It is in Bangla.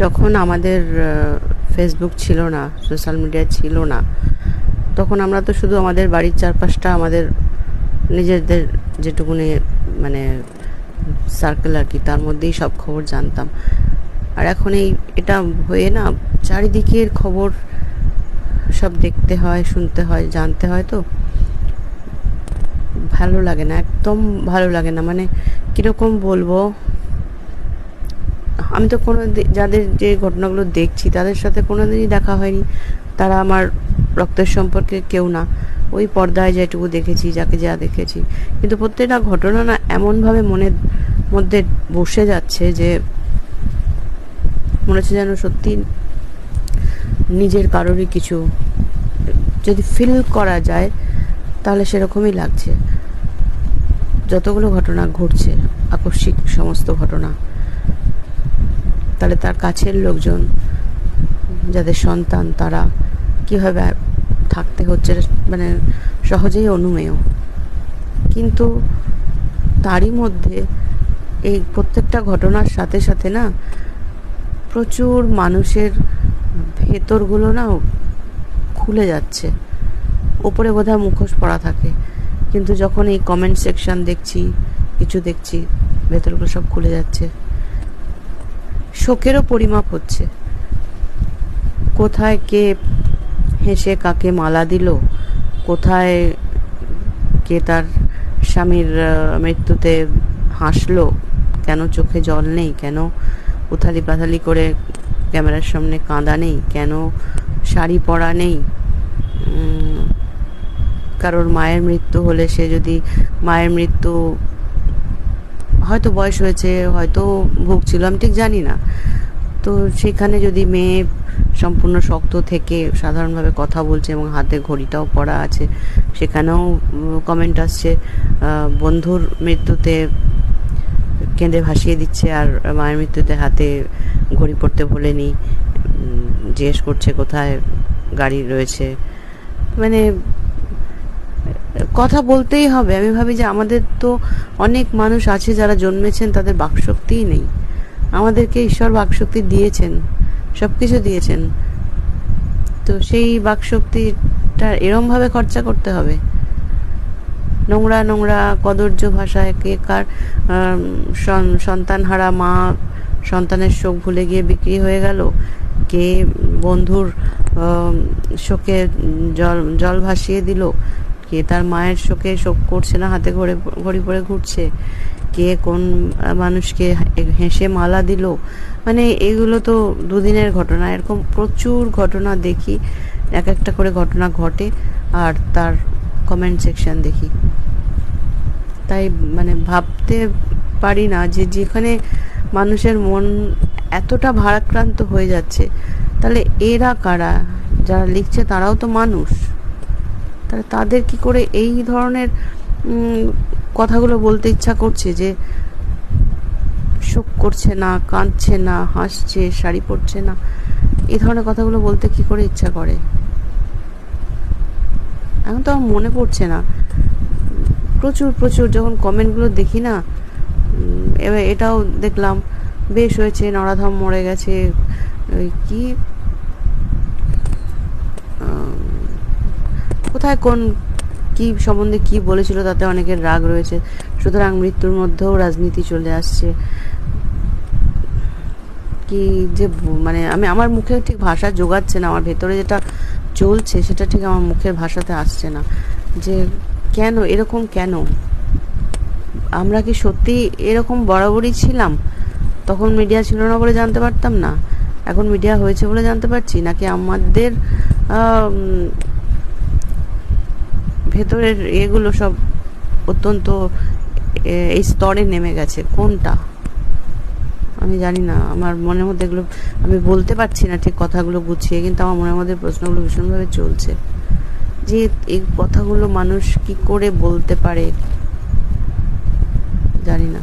যখন আমাদের ফেসবুক ছিল না, সোশ্যাল মিডিয়া ছিল না, তখন আমরা তো শুধু আমাদের বাড়ির চারপাশটা, আমাদের নিজেদের যেটুকুনি মানে সার্কেল আর কি, তার মধ্যেই সব খবর জানতাম। আর এখন এটা হয়ে না, চারিদিকের খবর সব দেখতে হয়, শুনতে হয়, জানতে হয়, তো ভালো লাগে না, একদম ভালো লাগে না। মানে কীরকম বলবো, আমি তো যাদের যে ঘটনাগুলো দেখছি তাদের সাথে কোনোদিনই দেখা হয়নি, তারা আমার রক্তের সম্পর্কে কেউ না, ওই পর্দায় যেটুকু দেখেছি, যাকে যা দেখেছি, কিন্তু প্রত্যেকটা ঘটনা না এমনভাবে মনের মধ্যে বসে যাচ্ছে যে মনে হচ্ছে যেন সত্যি নিজের কারোরই কিছু যদি ফিল করা যায় তাহলে সেরকমই লাগছে। যতগুলো ঘটনা ঘটছে, আকস্মিক সমস্ত ঘটনা, তাহলে তার কাছের লোকজন, যাদের সন্তান, তারা কীভাবে থাকতে হচ্ছে মানে সহজেই অনুমেয়। কিন্তু তারই মধ্যে এই প্রত্যেকটা ঘটনার সাথে সাথে না প্রচুর মানুষের ভেতরগুলো না খুলে যাচ্ছে। ওপরে বোধহয় মুখোশ পরা থাকে, কিন্তু যখন এই কমেন্ট সেকশন দেখছি, কিছু দেখছি, ভেতরগুলো সব খুলে যাচ্ছে। শোকেরও পরিমাপ হচ্ছে, কোথায় কে হেসে কাকে মালা দিল, কোথায় কে তার স্বামীর মৃত্যুতে হাসলো, কেন চোখে জল নেই, কেন উথালি পাথালি করে ক্যামেরার সামনে কাঁদা নেই, কেন শাড়ি পরা নেই। কারোর মায়ের মৃত্যু হলে সে যদি মায়ের মৃত্যু, হয়তো বয়স হয়েছে, হয়তো ভুগছিল, আমি ঠিক জানি না, তো সেখানে যদি মেয়ে সম্পূর্ণ শক্ত থেকে সাধারণভাবে কথা বলছে এবং হাতে ঘড়িটাও পরা আছে, সেখানেও কমেন্ট আসছে বন্ধুর মৃত্যুতে কেঁদে ভাসিয়ে দিচ্ছে, আর মায়ের মৃত্যুতে হাতে ঘড়ি পড়তে ভোলেনি, জিজ্ঞেস করছে কোথায় গাড়ি রয়েছে। মানে কথা বলতেই হবে। আমি ভাবি যে আমাদের তো অনেক মানুষ আছে যারা জন্মেছেন, তাদের বাকশক্তিই নেই। আমাদেরকে ঈশ্বর বাকশক্তি দিয়েছেন, সব কিছু দিয়েছেন, তো সেই বাকশক্তিটা এরমভাবে খরচা করতে হবে? নোংরা নোংরা কদর্য ভাষায় কে কার সন্তানহারা মা সন্তানের শোক ভুলে গিয়ে বিক্রি হয়ে গেল, কে বন্ধুর শোকে জল ভাসিয়ে দিল, কে তার মায়ের শোকে শোক করছে না, হাতে ঘড়ি পরে ঘুরছে, কে কোন মানুষকে হেসে মালা দিল। মানে এগুলো তো দুদিনের ঘটনা, এরকম প্রচুর ঘটনা দেখি, এক একটা করে ঘটনা ঘটে, আর তার কমেন্ট সেকশন দেখি। তাই মানে ভাবতে পারি না যে যেখানে মানুষের মন এতটা ভারাক্রান্ত হয়ে যাচ্ছে, তাহলে এরা কারা? যারা লিখছে তারাও তো মানুষ, তাহলে তাদের কি করে এই ধরনের কথাগুলো বলতে ইচ্ছা করছে যে শোক করছে না, কাঁদছে না, হাসছে, শাড়ি পরছে না, এই ধরনের কথাগুলো বলতে কি করে ইচ্ছা করে? এখন তো আমার মনে পড়ছে না। প্রচুর প্রচুর যখন কমেন্টগুলো দেখি না, এবার এটাও দেখলাম, বেশ হয়েছে, নরাধম মরে গেছে, ওই কি কোথায় কোন কি সম্বন্ধে কি বলেছিল তাতে অনেকের রাগ রয়েছে, সুতরাং মৃত্যুর মধ্যেও রাজনীতি চলে আসছে। কি যে মানে আমার মুখে ঠিক ভাষা জোগাচ্ছে না, আমার ভেতরে যেটা চলছে সেটা ঠিক আমার মুখের ভাষাতে আসছে না, যে কেন এরকম, কেন আমরা কি সত্যি এরকম বরাবরই ছিলাম? তখন মিডিয়া ছিল না বলে জানতে পারতাম না, এখন মিডিয়া হয়েছে বলে জানতে পারছি, নাকি আমাদের ভেতরের এগুলো সব অত্যন্ত এই স্তরে নেমে গেছে? কোনটা আমি জানি না। আমার মনের মধ্যে এগুলো, আমি বলতে পারছি না ঠিক কথাগুলো গুছিয়ে, কিন্তু আমার মনের মধ্যে প্রশ্নগুলো ভীষণভাবে চলছে যে এই কথাগুলো মানুষ কি করে বলতে পারে, জানি না।